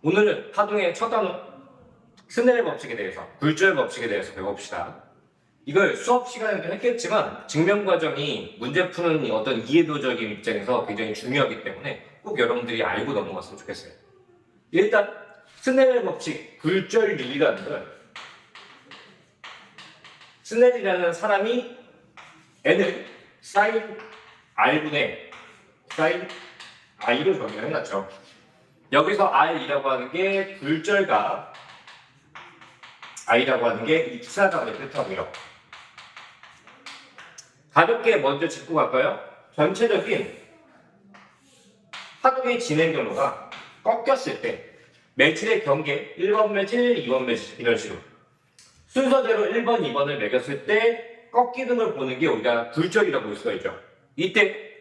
오늘은 파동의 첫 단어 스넬의 법칙에 대해서, 굴절 법칙에 대해서 배워봅시다. 이걸 수업 시간에도 했겠지만 증명 과정이 문제 푸는 어떤 이해도적인 입장에서 굉장히 중요하기 때문에 꼭 여러분들이 알고 넘어갔으면 좋겠어요. 일단 스넬의 법칙, 굴절 윤리라는 걸 스넬이라는 사람이 n을 sin r분의 sin i로 정의해놨죠. 여기서 r이라고 하는 게 굴절과 i라고 하는 게 입사각을 뜻하고요. 가볍게 먼저 짚고 갈까요? 전체적인 파동의 진행 경로가 꺾였을 때 매질의 경계 1번 매질, 2번 매질 이런 식으로 순서대로 1번, 2번을 매겼을 때 꺾이는 걸 보는 게 우리가 굴절이라고 볼 수가 있죠. 이때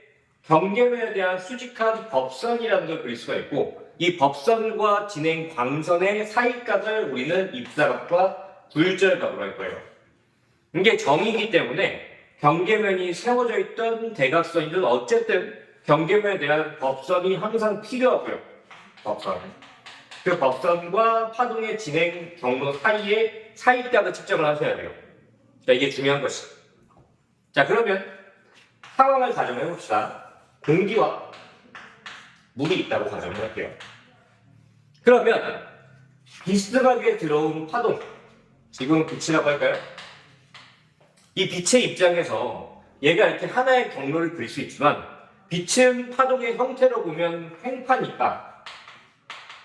경계면에 대한 수직한 법선이라는 걸 그릴 수가 있고 이 법선과 진행 광선의 사이각을 우리는 입사각과 굴절각으로 할 거예요. 이게 정이기 때문에 경계면이 세워져 있던 대각선이든 어쨌든 경계면에 대한 법선이 항상 필요하고요. 법선. 그 법선과 파동의 진행 경로 사이에 사이각을 측정을 하셔야 돼요. 자, 이게 중요한 것이죠. 자, 그러면 상황을 가정해 봅시다. 공기와 물이 있다고 가정을 할게요. 그러면 비스듬하게 들어온 파동, 지금 빛이라고 할까요? 이 빛의 입장에서 얘가 이렇게 하나의 경로를 그릴 수 있지만 빛은 파동의 형태로 보면 횡파니까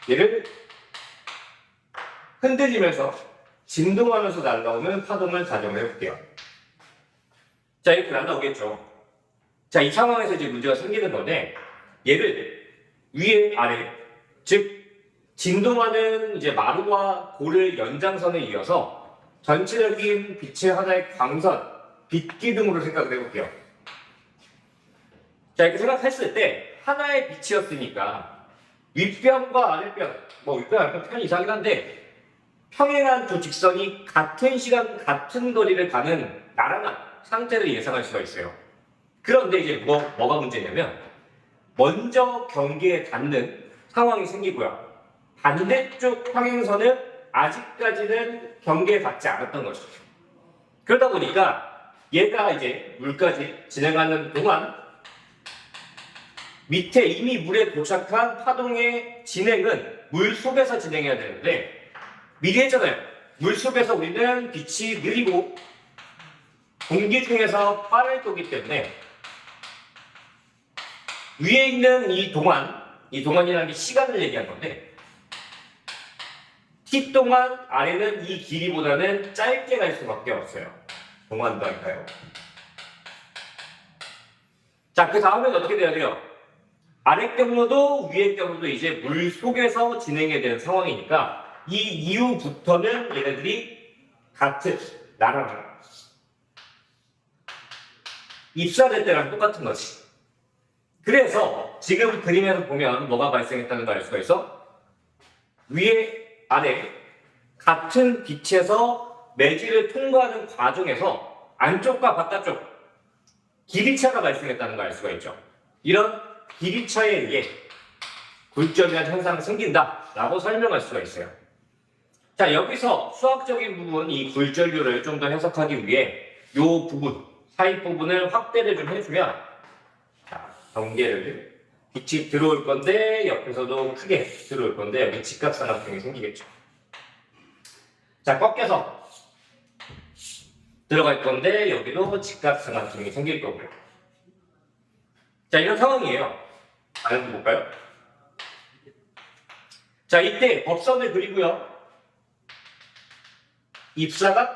얘를 흔들리면서 진동하면서 날아오는 파동을 가정해 볼게요. 자, 이렇게 날아오겠죠. 자, 이 상황에서 이제 문제가 생기는 건데 얘를 위에 아래, 즉 진동하는 이제 마루와 고를 연장선에 이어서 전체적인 빛의 하나의 광선, 빛기둥으로 생각을 해볼게요. 자, 이렇게 생각했을 때 하나의 빛이었으니까 윗변과 아랫변, 윗변, 아랫변 편이 이상하긴 한데 평행한 두 직선이 같은 시간, 같은 거리를 가는 나란한 상태를 예상할 수가 있어요. 그런데 이제 뭐가 문제냐면 먼저 경계에 닿는 상황이 생기고요. 반대쪽 평행선은 아직까지는 경계에 닿지 않았던 것이죠. 그러다 보니까 얘가 이제 물까지 진행하는 동안 밑에 이미 물에 도착한 파동의 진행은 물 속에서 진행해야 되는데 미리 했잖아요. 물 속에서 우리는 빛이 느리고 공기 중에서 빠를 거기 때문에 위에 있는 이 동안이라는 게 시간을 얘기한 건데 t 동안 아래는 이 길이보다는 짧게 갈 수밖에 없어요. 동안도 할까요? 자, 그 다음엔 어떻게 돼야 돼요? 아래 경로도 위에 경로도 이제 물 속에서 진행해야 되는 상황이니까 이 이후부터는 얘네들이 같은 나라랑 입사될 때랑 똑같은 거지. 그래서 지금 그림에서 보면 뭐가 발생했다는 걸 알 수가 있어? 위에 아래 같은 빛에서 매질을 통과하는 과정에서 안쪽과 바깥쪽 길이차가 발생했다는 걸 알 수가 있죠. 이런 길이차에 의해 굴절이라는 현상이 생긴다라고 설명할 수가 있어요. 자, 여기서 수학적인 부분, 이 굴절류를 좀 더 해석하기 위해 이 부분, 사이 부분을 확대를 좀 해주면 자, 경계를 빛이 들어올 건데 옆에서도 크게 들어올 건데 여기 직각삼각형이 생기겠죠. 자, 꺾여서 들어갈 건데 여기도 직각삼각형이 생길 거고요. 자, 이런 상황이에요. 다른 거 볼까요? 자, 이때 법선을 그리고요. 입사각,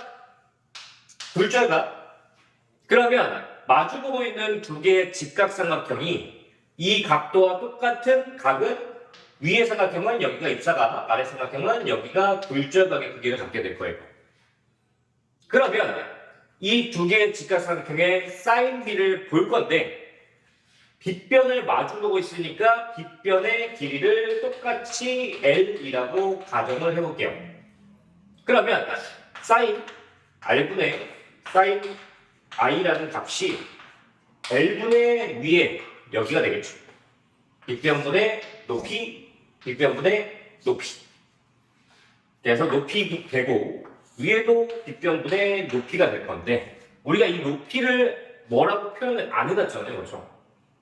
굴절각. 그러면 마주보고 있는 두 개의 직각삼각형이 이 각도와 똑같은 각은 위의 삼각형은 여기가 입사각, 아래 삼각형은 여기가 굴절각의 크기를 갖게 될 거예요. 그러면 이 두 개의 직각삼각형의 사인 B를 볼 건데 빗변을 마주보고 있으니까 빗변의 길이를 똑같이 L이라고 가정을 해볼게요. 그러면 사인 R분의 사인 I라는 값이 L분의 위에 여기가 되겠죠. 빗변분의 높이, 빗변분의 높이. 그래서 높이 되고 위에도 빗변분의 높이가 될 건데 우리가 이 높이를 뭐라고 표현을 안 해놨잖아요. 그렇죠?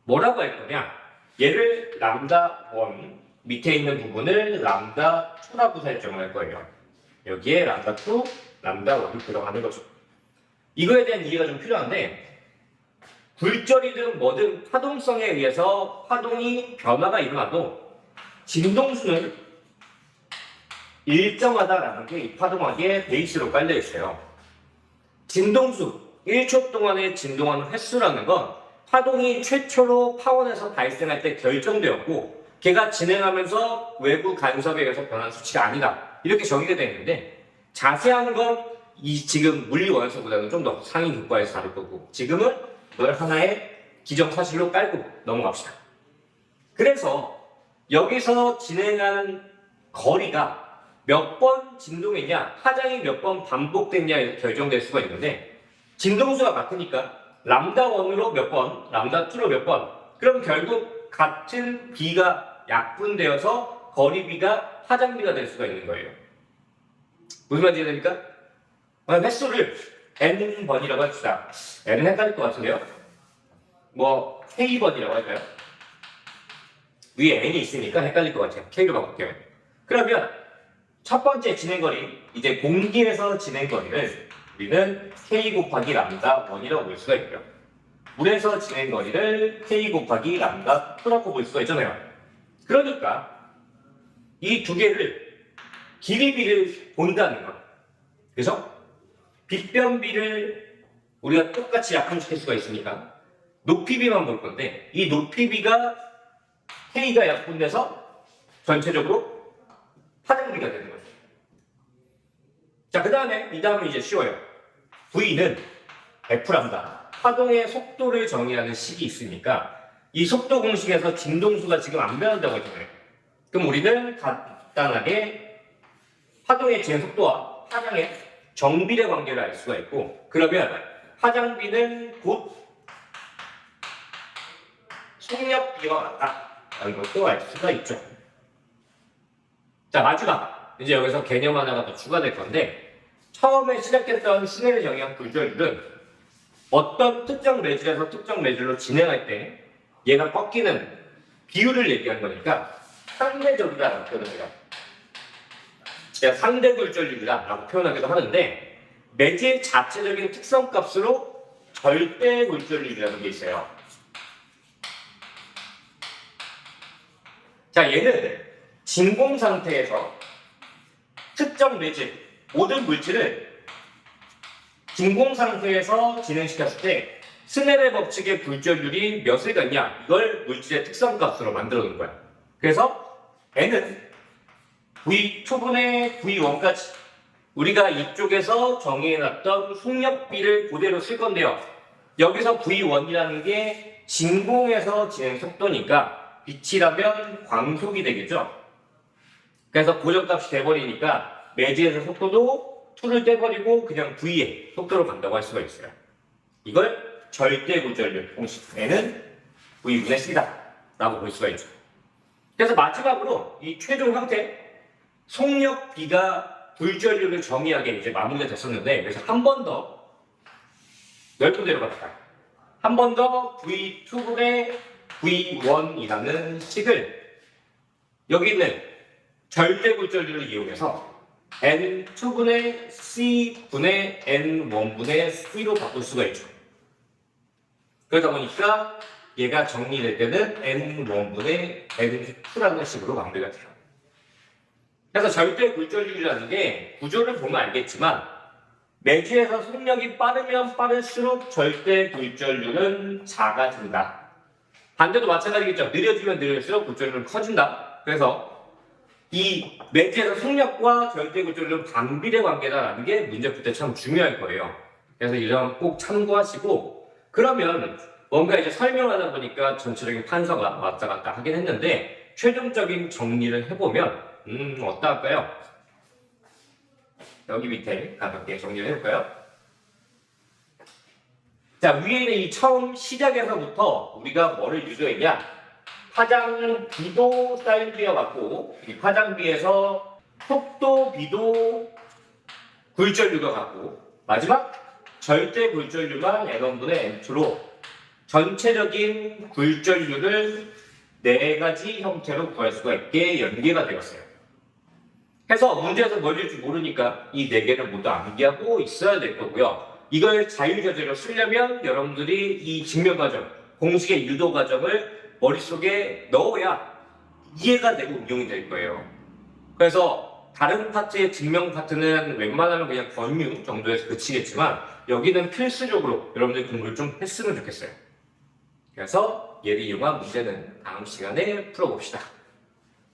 뭐라고 할 거냐? 얘를 람다 1 밑에 있는 부분을 람다 2라고 설정을 할 거예요. 여기에 람다 2, 람다 1이 들어가는 거죠. 이거에 대한 이해가 좀 필요한데 굴절이든 뭐든 파동성에 의해서 파동이 변화가 일어나도 진동수는 일정하다라는 게 이 파동학의 베이스로 깔려 있어요. 진동수, 1초 동안에 진동하는 횟수라는 건 파동이 최초로 파원에서 발생할 때 결정되었고 걔가 진행하면서 외부 간섭에 의해서 변하는 수치가 아니다. 이렇게 정의가 되어 있는데 자세한 건 이 지금 물리 원에서보다는 좀 더 상위 교과에서 다룰 거고 지금은 이걸 하나의 기정사실로 깔고 넘어갑시다. 그래서 여기서 진행한 거리가 몇 번 진동했냐, 파장이 몇 번 반복됐냐에 결정될 수가 있는데 진동수가 같으니까 람다 1으로 몇 번, 람다 2로 몇 번 그럼 결국 같은 비가 약분되어서 거리비가 파장비가 될 수가 있는 거예요. 무슨 말인지 됩니까? 횟수를 n번이라고 합시다. n은 헷갈릴 것 같은데요? 뭐 k번이라고 할까요? 위에 n이 있으니까 헷갈릴 것 같아요. k로 바꿀게요. 그러면 첫 번째 진행거리, 이제 공기에서 진행거리를 우리는 k 곱하기 람다 1이라고 볼 수가 있고요. 물에서 진행거리를 k 곱하기 람다 2라고 볼 수가 있잖아요. 그러니까 이 두 개를 길이비를 본다는 거. 그래서 빗변비를 우리가 똑같이 약분시킬 수가 있으니까 높이비만 볼 건데 이 높이비가 k가 약분돼서 전체적으로 파장비가 되는 거죠. 자, 그 다음에 이 다음은 이제 쉬워요. V는 F랍니다. 파동의 속도를 정의하는 식이 있으니까 이 속도 공식에서 진동수가 지금 안 변한다고 했잖아요. 그럼 우리는 간단하게 파동의 진행 속도와 파장의 정비례 관계를 알 수가 있고 그러면 파장비는 곧 속력비와 같다라는 것도 알 수가 있죠. 자, 마지막 이제 여기서 개념 하나가 더 추가될 건데 처음에 시작했던 스넬의 영향 굴절율은 어떤 특정 매질에서 특정 매질로 진행할 때 얘가 꺾이는 비율을 얘기하는 거니까 상대적이다라고 표현을 해요. 제가 상대 굴절율이다라고 표현하기도 하는데 매질 자체적인 특성값으로 절대 굴절율이라는 게 있어요. 자, 얘는 진공 상태에서 특정 매질, 모든 물질을 진공 상태에서 진행시켰을 때 스넬의 법칙의 굴절율이 몇을 갖냐 이걸 물질의 특성값으로 만들어 놓은 거야. 그래서 N은 V2분의 V1까지 우리가 이쪽에서 정의해놨던 속력비를 그대로 쓸 건데요. 여기서 V1이라는 게 진공에서 진행 속도니까 빛이라면 광속이 되겠죠. 그래서 고정값이 돼버리니까 매질에서 속도도 2를 떼버리고 그냥 V의 속도로 간다고 할 수가 있어요. 이걸 절대 굴절율 공식에는 V분의 C다 라고 볼 수가 있죠. 그래서 마지막으로 이 최종 형태 속력비가 굴절율을 정의하게 이제 마무리가 됐었는데 그래서 한 번 더 넓은 데로 갑시다. 한 번 더 V2분의 V1이라는 식을 여기 있는 절대 굴절율을 이용해서 N2분의 C분의 N1분의 C로 바꿀 수가 있죠. 그러다 보니까 얘가 정리될 때는 N1분의 N2라는 식으로 마무리가 돼요. 그래서 절대 굴절율이라는 게 구조를 보면 알겠지만 매주에서 속력이 빠르면 빠를수록 절대 굴절율은 작아진다. 반대도 마찬가지겠죠. 느려지면 느릴수록 굴절율은 커진다. 그래서 이 매주에서 속력과 절대 굴절율은 반비례 관계다라는 게 문제 풀 때 참 중요할 거예요. 그래서 이 점 꼭 참고하시고 그러면 뭔가 이제 설명하다 보니까 전체적인 판서가 왔다 갔다 하긴 했는데 최종적인 정리를 해보면 어떨까요? 여기 밑에 가볍게 정리를 해볼까요? 자, 위에는 이 처음 시작에서부터 우리가 뭐를 유도했냐? 파장 B도 사인 B와 같고, 이 파장 B에서 속도 B도 굴절류가 같고, 마지막 절대 굴절류만 N1분의 N2로 전체적인 굴절류를 4가지 형태로 구할 수가 있게 연계가 되었어요. 해서 문제에서 뭘 줄지 모르니까 이 4개를 모두 암기하고 있어야 될 거고요. 이걸 자유자재로 쓰려면 여러분들이 이 증명 과정, 공식의 유도 과정을 머릿속에 넣어야 이해가 되고 응용이 될 거예요. 그래서 다른 파트의 증명 파트는 웬만하면 그냥 권유 정도에서 그치겠지만 여기는 필수적으로 여러분들이 공부를 좀 했으면 좋겠어요. 그래서 얘를 이용한 문제는 다음 시간에 풀어봅시다.